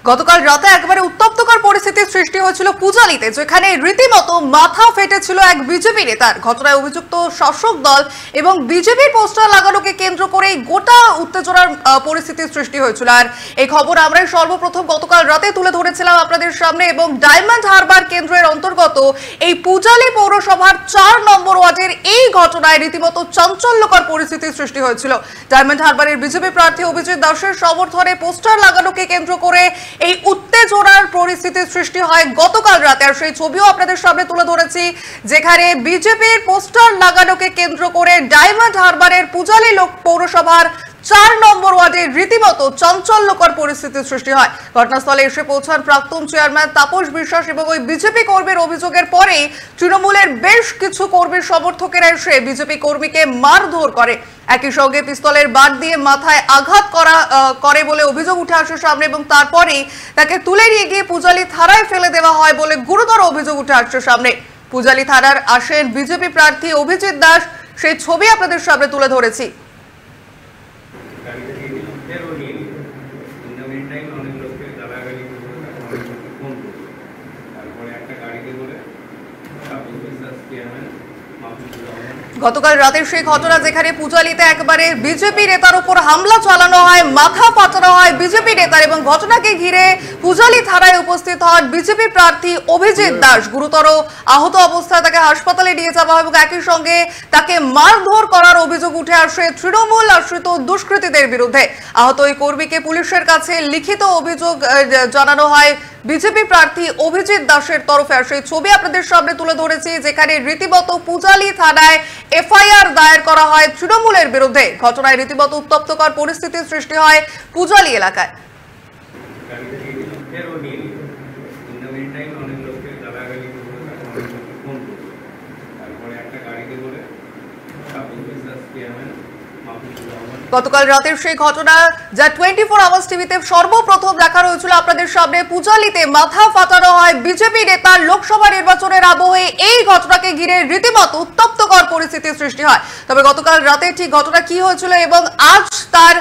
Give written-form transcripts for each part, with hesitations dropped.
গতকাল রাতে একেবারে উত্তপ্তকর পরিস্থিতির সৃষ্টি হয়েছিল পূজালিতে, যেখানে রীতিমতো মাথা ফেটেছিল এক বিজেপি নেতার। ঘটনায় অভিযুক্ত শাসক দল এবং বিজেপির পোস্টার লাগানোকে কেন্দ্র করে গোটা উত্তেজনার পরিস্থিতির সৃষ্টি হয়েছিল। আর এই খবর আমরাই সর্বপ্রথম গতকাল রাতে তুলে ধরেছিলাম আপনাদের সামনে। এবং ডায়মন্ড হারবার কেন্দ্রের অন্তর্গত এই পূজালি পৌরসভার 4 নম্বর ওয়ার্ডের এই ঘটনায় রীতিমতো চাঞ্চল্যকর পরিস্থিতির সৃষ্টি হয়েছিল। ডায়মন্ড হারবারের বিজেপি প্রার্থী অভিজিৎ দাসের সমর্থনে পোস্টার লাগানোকে কেন্দ্র করে এই উত্তেজনার পরিস্থিতির সৃষ্টি হয় গতকাল রাতে। আর সেই ছবিও আপনাদের সামনে তুলে ধরেছি, যেখানে বিজেপির পোস্টার লাগানোকে কেন্দ্র করে ডায়মন্ড হারবারের পূজালি পৌরসভার 4 নম্বর ওয়ার্ডে রীতিমতো চাঞ্চল্যকর পরিস্থিতির সৃষ্টি হয়। ঘটনাস্থলে এসে পৌঁছান প্রাক্তন চেয়ারম্যান তাপস বিশ্বাস এবং ওই বিজেপি কর্মীর অভিযোগের পরে তৃণমূলের বেশ কিছু কর্মীর সমর্থকেরা এসে বিজেপি কর্মীকে মারধর করে। একই সঙ্গে পিস্তলের বাট দিয়ে মাথায় আঘাত করে বলে অভিযোগ উঠে আসে সামনে, এবং তারপরে তাকে তুলে নিয়ে গিয়ে পূজালি থানায় ফেলে দেওয়া হয় বলে গুরুতর অভিযোগ উঠে আসছে সামনে। পূজালি থানার আসেন বিজেপি প্রার্থী অভিজিৎ দাস, সেই ছবি আপনাদের সামনে তুলে ধরেছি। গতকাল রাতের সেই ঘটনা, যেখানে পূজালিতে একবারে বিজেপি নেতার উপর হামলা চালানো হয়, মাথা ফাটানো হয় বিজেপি নেতার, এবং ঘটনাকে ঘিরে পূজালি থানায় উপস্থিত হন বিজেপি প্রার্থী অভিজিৎ দাস। গুরুতর আহত অবস্থায় তাকে হাসপাতালে নিয়ে যাওয়া হয় এবং একই সঙ্গে তাকে মারধর করার অভিযোগ উঠে আসে তৃণমূল আশ্রিত দুষ্কৃতীদের বিরুদ্ধে। আহত ওই কর্মীকে পুলিশের কাছে লিখিত অভিযোগ জানানো হয় বিজেপি প্রার্থী অভিজিৎ দাসের তরফে। আর সেই ছবি আপনাদের সামনে তুলে ধরেছি, যেখানে রীতিমতো পূজালি থানায় এফআইআর দায়ের করা হয় তৃণমূলের বিরুদ্ধে। ঘটনায় রীতিমতো উত্তপ্তকর পরিস্থিতির সৃষ্টি হয় পূজালি এলাকায়। গতকাল রাতের সেই ঘটনা, যা 24 আওয়ার্স টিভিতে সর্বপ্রথম দেখা হয়েছিল আপনাদের সামনে। পূজালিতে মাথা ফাটানো হয় বিজেপি নেতার। লোকসভা নির্বাচনের আবহে এই ঘটনাকে ঘিরে রীতিমতো উত্তপ্তকর পরিস্থিতির সৃষ্টি হয়। তবে গতকাল রাতে ঠিক ঘটনা কি হয়েছিল এবং আজ তার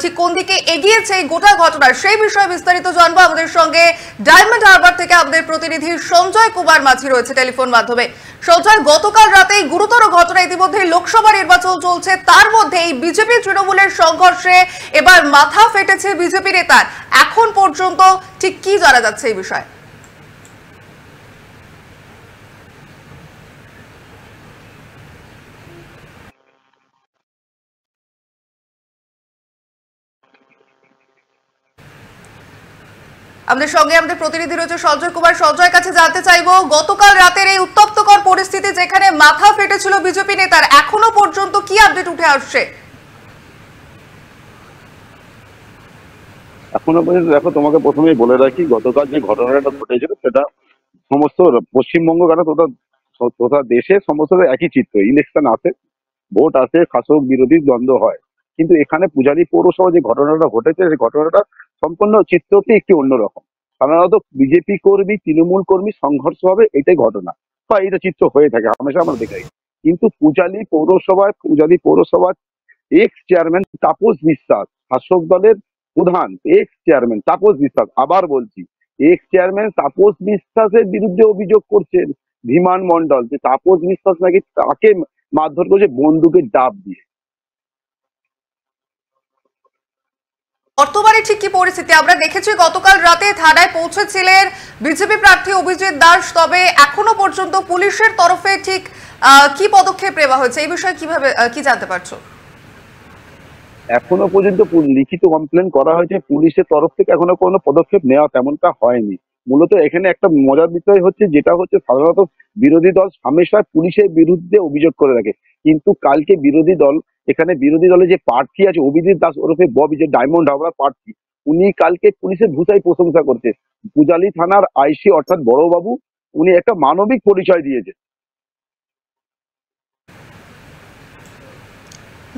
ঠিক কোন দিকে এগিয়েছে এই গোটা ঘটনা, সেই বিষয়ে বিস্তারিত জানবো। আমাদের সঙ্গে ডায়মন্ড হারবার থেকে আমাদের প্রতিনিধি সঞ্জয় কুমার মাঝি রয়েছে টেলিফোন মাধ্যমে। সঞ্জয়, গতকাল রাতে গুরুতর ঘটনা, ইতিমধ্যে লোকসভা নির্বাচন চলছে, তার মধ্যে এই বিজেপি তৃণমূলের সংঘর্ষে এবার মাথা ফেটেছে বিজেপি নেতার। এখন পর্যন্ত ঠিক কি জানা যাচ্ছে এই বিষয়ে? আমাদের সঙ্গে আমাদের প্রতিনিধি রয়েছে সঞ্জয় কুমার। সঞ্জয়ের কাছে জানতে চাইবো, গতকাল রাতের এই উত্তপ্তকর পরিস্থিতি, যেখানে মাথা ফেটেছিল বিজেপি নেতার, এখনো পর্যন্ত কি আপডেট উঠে আসছে? এখনো পর্যন্ত দেখো, তোমাকে প্রথমেই বলে রাখি, গতকাল যে ঘটনাটা ঘটেছিল সেটা সমস্ত পশ্চিমবঙ্গ কেন তথা দেশে সমস্ত একই চিত্র। ইলেকশন আসে, ভোট আসে, শাসক বিরোধী দ্বন্দ্ব হয়, কিন্তু এখানে পূজালি পৌরসভা যে ঘটনাটা ঘটেছে সেই ঘটনাটা সম্পূর্ণ চিত্রটি একটি অন্যরকম। সাধারণত বিজেপি কর্মী তৃণমূল কর্মী সংঘর্ষ হবে, এটাই ঘটনা বা এটা চিত্র হয়ে থাকে হামেশা আমরা দেখাই। কিন্তু পূজালি পৌরসভার এক্স চেয়ারম্যান তাপস বিশ্বাস, শাসক দলের প্রধান এক্স চেয়ারম্যান তাপস বিশ্বাস, আবার বলছি এক্স চেয়ারম্যান তাপস বিশ্বাসের বিরুদ্ধে অভিযোগ করছেন ধীমান মন্ডল যে তাপস বিশ্বাস নাকি তাকে মারধর করেছে বন্দুকের ডাব দিয়ে। বর্তমানে ঠিক কি পরিস্থিতি? আমরা দেখেছি গতকাল রাতে থানায় পৌঁছেছিলেন বিজেপি প্রার্থী অভিজিৎ দাস, তবে এখনো পর্যন্ত পুলিশের তরফে ঠিক কি পদক্ষেপ নেওয়া হয়েছে এই বিষয়ে কি জানতে পারছো? এখনো পর্যন্ত লিখিত কমপ্লেন করা হয়েছে, পুলিশের তরফ থেকে এখনো কোনো পদক্ষেপ নেওয়া তেমনটা হয়নি। মূলত এখানে একটা মজার বিষয় হচ্ছে, যেটা হচ্ছে সাধারণত বিরোধী দল হামেশা পুলিশের বিরুদ্ধে অভিযোগ করে রাখে, কিন্তু কালকে বিরোধী দলে যে প্রার্থী আছে অভিজিৎ দাস ওরফে ববি, যে ডায়মন্ড হারবার প্রার্থী, উনি কালকে পুলিশের ভূষায় প্রশংসা করছে। পূজালি থানার আইসি অর্থাৎ বড়বাবু, উনি একটা মানবিক পরিচয় দিয়েছে।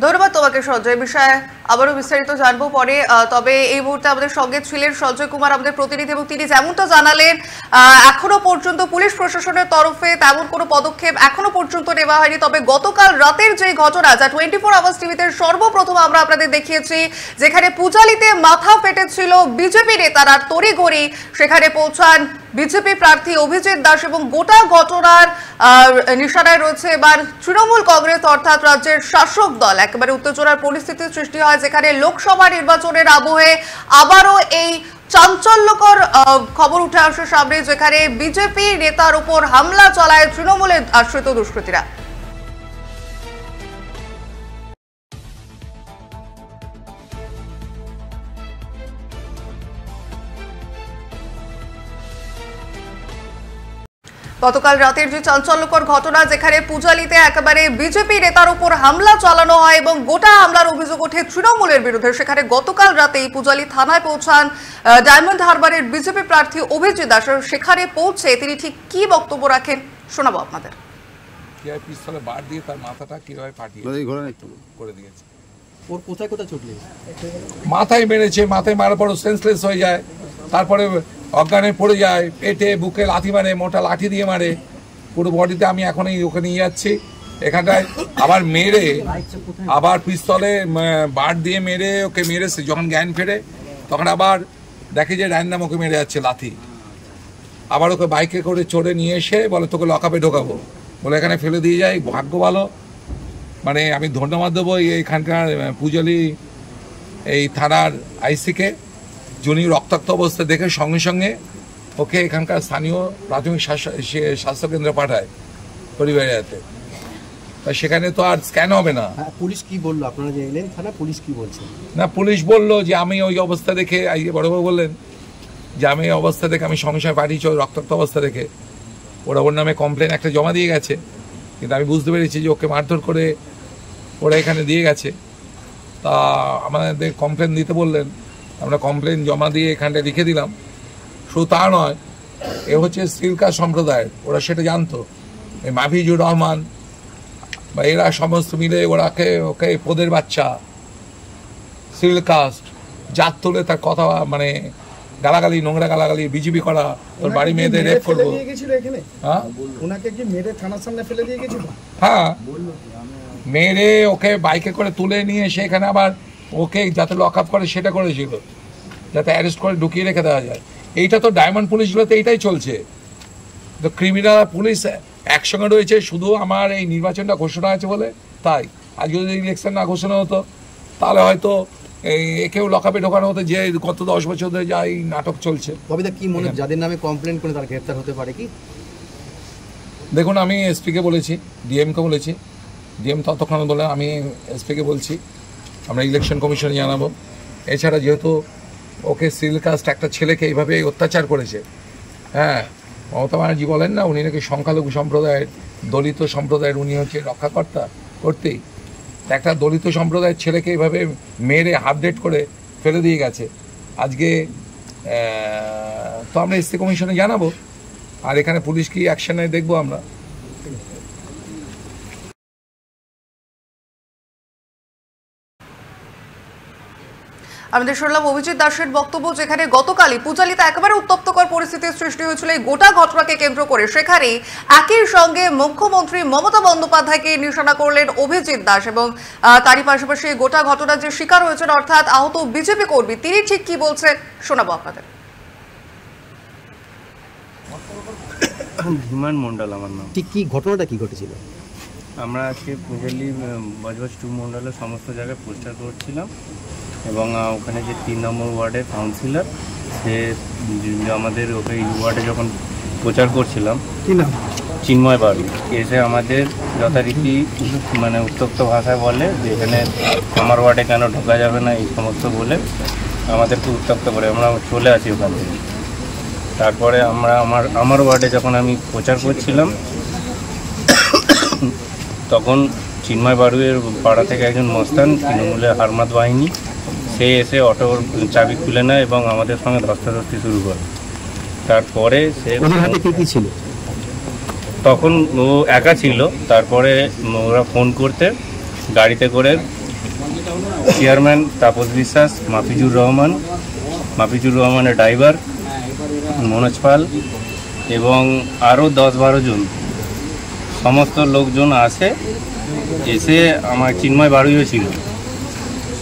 ধন্যবাদ তোমাকে সঞ্জয়। বিষয়ে আবারও বিস্তারিত জানবো পরে, তবে এই মুহূর্তে আমাদের সঙ্গে ছিলেন সঞ্জয় কুমার, আমাদের প্রতিনিধি, এবং তিনি যেমনটা জানালেন এখনো পর্যন্ত পুলিশ প্রশাসনের তরফে তেমন কোনো পদক্ষেপ এখনো পর্যন্ত নেওয়া হয়নি। তবে গতকাল রাতের যে ঘটনা, যা 24 আওয়ার্স টিভিতে সর্বপ্রথম আমরা আপনাদের দেখিয়েছি, যেখানে পূজালিতে মাথা ফেটেছিল বিজেপি নেতারা, তড়িঘড়ি সেখানে পৌঁছান বিজেপি প্রার্থী অভিজিৎ দাস, এবং গোটা ঘটনার নিশানায় রয়েছে এবার তৃণমূল কংগ্রেস অর্থাৎ রাজ্যের শাসক দল। একেবারে উত্তেজনার পরিস্থিতির সৃষ্টি হয়, যেখানে লোকসভা নির্বাচনের আবহে আবারও এই চাঞ্চল্যকর খবর উঠে আসে সামনে, যেখানে বিজেপি নেতার উপর হামলা চালায় তৃণমূলের আশ্রিত দুষ্কৃতীরা। গতকাল রাতের যে চাঞ্চল্যকর ঘটনা, যেখানে পূজালিতে একেবারে বিজেপি নেতার উপর হামলা চালানো হয় এবং গোটা হামলার অভিযোগ ওঠে তৃণমূলের বিরুদ্ধে, সেখানে গতকাল রাতেই পূজালি থানায় পৌঁছান ডায়মন্ড হারবারের বিজেপি প্রার্থী অভিজিৎ দাস। সেখানে পৌঁছে তিনি ঠিক কি বক্তব্য রাখেন শোনাবো আপনাদের। পিস্তলে বার দিয়ে তার মাথাটা কিভাবে ফাটিয়ে করে দিয়েছে। ওর কোথায় কোথায় চোট লেগেছে? মাথায় মেরেছে, মাথায় মারার পর সেন্সলেস হয়ে যায়, তারপরে অজ্ঞানে পড়ে যায়, পেটে বুকে লাথি মারে, মোটা লাঠি দিয়ে মারে পুরো বডিতে। আমি এখন ওকে নিয়ে যাচ্ছি এখানটায়, আবার মেরে আবার পিস্তলে বার দিয়ে মেরে ওকে মেরেছে। যখন জ্ঞান ফেরে তখন আবার দেখে যে র্যান্ডাম ওকে মেরে যাচ্ছে লাথি। আবার ওকে বাইকে করে চড়ে নিয়ে এসে বলে তোকে লকআপে ঢোকাবো বলে এখানে ফেলে দিয়ে যায়। ভাগ্য ভালো, মানে আমি ধন্যবাদ দেবো এইখানকার পূজালি এই থানার আইসিকে, যিনি রক্তাক্ত অবস্থা দেখে সঙ্গে সঙ্গে ওকে এখানকার স্থানীয় প্রাথমিক স্বাস্থ্যকেন্দ্রে পাঠায় পরিবারের হাতে। সেখানে তো আর স্ক্যান হবে না। পুলিশ কি বললো? আপনারা যে এলেন থানা, পুলিশ কি বলছে? না, পুলিশ বললো যে আমি ওই অবস্থা দেখে, বড়বাবু বললেন যে আমি এই অবস্থা দেখে আমি সঙ্গে সঙ্গে পাঠিয়েছি ওই রক্তাক্ত অবস্থা দেখে। ওরা ওর নামে কমপ্লেন একটা জমা দিয়ে গেছে, কিন্তু আমি বুঝতে পেরেছি যে ওকে মারধর করে ওরা এখানে দিয়ে গেছে। তা আমাদের কমপ্লেন দিতে বললেন, আমরা কমপ্লেন জমা দিয়ে এখানটায় লিখে দিলাম। শুধু তা নয়, এ হচ্ছে সিলকা সম্প্রদায়ের, ওরা সেটা জানতো। এই মাফিজুর রহমান বা এরা সমস্ত মিলে ওকে পদের বাচ্চা, সিল কাস্ট, জাত তুলে তার কথা মানে গালাগালি, নোংরা গালাগালি, বিজেপি করা, তোর বাড়ি মেয়েদের রেপ করবো। হ্যাঁ, মেরে ওকে বাইকে করে তুলে নিয়ে এসে এখানে আবার ওকে যাতে লক আপ করে সেটা করেছিল, যাতে অ্যারেস্ট করে ঢুকিয়ে রেখে দেওয়া যায়। এইটা তো ডায়মন্ড পুলিশগুলোতে এইটাই চলছে। তো ক্রিমিনাল পুলিশ একসঙ্গে রয়েছে শুধু আমার এই নির্বাচনটা ঘোষণা আছে বলে। তাই আজকে যদি ইলেকশন না ঘোষণা হতো তাহলে হয়তো একেও লকআপে ঢোকানো হতো, যে গত 10 বছর ধরে যা এই নাটক চলছে। কবিতা কি মনে, যাদের নামে কমপ্লেন করে তারা গ্রেফতার হতে পারে কি? দেখুন, আমি এসপিকে বলেছি, ডিএমকে বলেছি, ডিএম ততক্ষণ বলে আমি এসপিকে বলছি, আমরা ইলেকশন কমিশনে জানাবো। এছাড়া যেহেতু ওকে সিল কাস্ট একটা ছেলেকে এইভাবে অত্যাচার করেছে, হ্যাঁ, মমতা ব্যানার্জি বলেন না উনি নাকি সংখ্যালঘু সম্প্রদায়ের, দলিত সম্প্রদায়ের উনি হচ্ছে রক্ষাকর্তা করতেই, একটা দলিত সম্প্রদায়ের ছেলেকে এইভাবে মেরে হাফডেট করে ফেলে দিয়ে গেছে। আজকে তো আমরা এসসি কমিশনে জানাবো, আর এখানে পুলিশ কি অ্যাকশন নেয় দেখবো আমরা। আমাদের শুনলাম অভিজিৎ দাসের বক্তব্য, যেখানে গতকালই পূজালিতে একেবারে উত্তপ্তকর পরিস্থিতির সৃষ্টি হয়েছিল এই গোটা ঘটনাকে কেন্দ্র করে। সেখানে একই সঙ্গে মুখ্যমন্ত্রী মমতা বন্দ্যোপাধ্যায়কে নিশানা করলেন অভিজিৎ দাস, এবং তারই পাশাপাশি গোটা ঘটনার যে শিকার হয়েছেন অর্থাৎ আহত বিজেপি কর্মী, তিনি ঠিক কি বলছেন শোনাবো আপনাদের। ধীমান মন্ডল আমার নাম। ঠিক কি ঘটনাটা কি ঘটেছিল? আমরা আজকে পূজালি বজবজ 2 মন্ডলের সমস্ত জায়গায় পোস্টার করছিলাম, এবং ওখানে যে 3 নম্বর ওয়ার্ডের কাউন্সিলর, সে আমাদের ওকে এই ওয়ার্ডে যখন প্রচার করছিলাম, কি নাম, চিন্ময় বাড়ি, এসে আমাদের যথারীতি মানে উত্তপ্ত ভাষায় বলে যে এখানে আমার ওয়ার্ডে কেন ঢোকা যাবে না, এই সমস্ত বলে আমাদেরকে উত্তপ্ত করে আমরা চলে আসি ওখান থেকে। তারপরে আমার ওয়ার্ডে যখন আমি প্রচার করছিলাম তখন চিন্ময় বাড়ুয়ের পাড়া থেকে একজন মস্তান, তৃণমূলের হারমাত বাহিনী, সে এসে অটোর চাবি খুলে নেয় এবং আমাদের সঙ্গে ধস্তাধস্তি শুরু করে। তারপরে সে ছিল, তখন ও একা ছিল। তারপরে ওরা ফোন করতে গাড়িতে করে চেয়ারম্যান তাপস বিশ্বাস, মাফিজুর রহমানের ড্রাইভার মনোজ পাল এবং আরও 10-12 জন সমস্ত লোকজন এসে আমার চিন্ময় বাড়ুইও ছিল,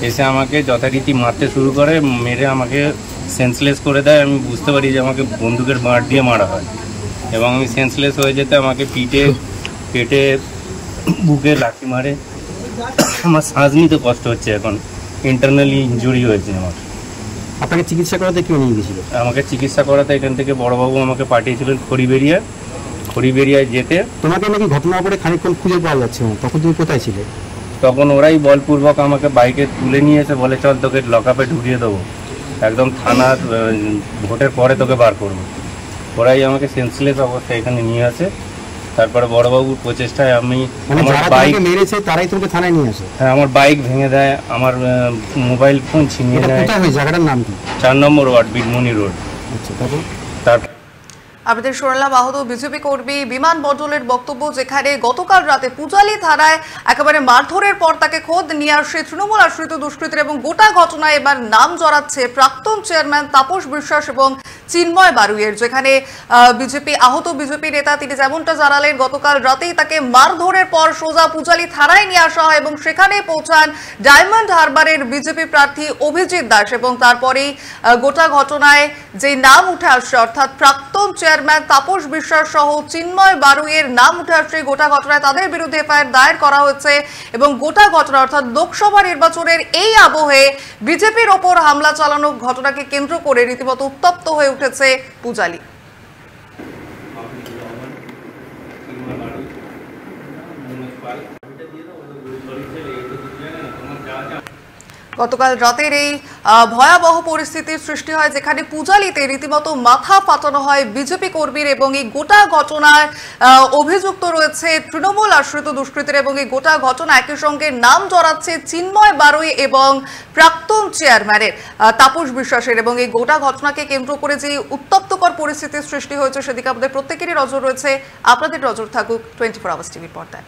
এসে আমাকে যথারীতি মারতে শুরু করে, মেরে আমাকে সেন্সলেস করে দেয়। আমি বুঝতে পারি যে আমাকে বন্দুকের বাঁট দিয়ে মারা হয় এবং আমি সেন্সলেস হয়ে যেতে আমাকে পিঠে, পেটে, বুকে লাঠি মারে। আমার শ্বাস নিতে কষ্ট হচ্ছে, এখন ইন্টারনালি ইনজুরি হয়েছে আমার। আপনাকে চিকিৎসা করাতে কেউ নিয়ে গেছিল? আমাকে চিকিৎসা করাতে এখান থেকে বড়বাবু আমাকে পাঠিয়েছিলেন খড়িবেড়িয়ায় যেতে। তোমাকে নাকি ঘটনার পরে খানিকক্ষণ খুঁজে পাওয়া যাচ্ছে না, তখন তুমি কোথায় ছিলে? তখন ওরাই বলপূর্বক আমাকে বাইকে তুলে নিয়ে এসে বলে, চল তোকে লকআপে ঢুকিয়ে দেবো, একদম থানার ভোটের পরে তোকে বার করবো। ওরাই আমাকে সেন্সলেস অবস্থায় এখানে নিয়ে আসে। তারপরে বড়বাবুর প্রচেষ্টায় আমি আমার বাইক মেরেছে, তারাই তোমাকে থানায় নিয়ে আসে? হ্যাঁ, আমার বাইক ভেঙে দেয়, আমার মোবাইল ফোন ছিনিয়ে নেয়। কোথায় হয় জায়গাটার নাম কি? 4 নম্বর ওয়ার্ড, বিটমনি রোড। আচ্ছা, তারপর? আমাদের শুনলাম আহত বিজেপি কর্মী বিমান মণ্ডলের বক্তব্য, যেখানে গতকাল রাতে পূজালী থানায় একেবারে মারধরের পর তাকে খোদ নিয়ে আসে তৃণমূল আশ্রিত দুষ্কৃতীরা এবং গোটা ঘটনায় এবার নাম জড়াচ্ছে প্রাক্তন চেয়ারম্যান তাপস বিশ্বাস এবং চিন্ময় বারুইয়ের। যেখানে আহত বিজেপি নেতা তিনি যেমনটা জানালেন, গতকাল রাতেই তাকে মারধরের পর সোজা পূজালী থানায় নিয়ে আসা হয় এবং সেখানে পৌঁছান ডায়মন্ড হারবারের বিজেপি প্রার্থী অভিজিৎ দাস এবং তারপরেই গোটা ঘটনায় যে নাম উঠে আসছে, অর্থাৎ প্রাক্তন চেয়ারম্যান তাপস বিশ্বাস সহ চিন্ময় বারুইয়ের নাম উঠে আসছে। গোটা ঘটনায় তাদের বিরুদ্ধে এফআইআর দায়ের করা হয়েছে এবং গোটা ঘটনা অর্থাৎ লোকসভা নির্বাচনের এই আবহে বিজেপির ওপর হামলা চালানো ঘটনাকে কেন্দ্র করে রীতিমতো উত্তপ্ত হয়ে উঠেছে পূজালী। গতকাল রাতের এই ভয়াবহ পরিস্থিতির সৃষ্টি হয়, যেখানে পূজালীতে রীতিমতো মাথা ফাটানো হয় বিজেপি কর্মীর এবং এই গোটা ঘটনায় অভিযুক্ত রয়েছে তৃণমূল আশ্রিত দুষ্কৃতীরা এবং এই গোটা ঘটনা একই সঙ্গে নাম জড়াচ্ছে চিন্ময় বারুই এবং প্রাক্তন চেয়ারম্যানের তাপস বিশ্বাসের এবং এই গোটা ঘটনাকে কেন্দ্র করে যে উত্তপ্তকর পরিস্থিতির সৃষ্টি হয়েছে সেদিকে আমাদের প্রত্যেকেরই নজর রয়েছে। আপনাদের নজর থাকুক 24 আওয়ার্স টিভির পর্দায়।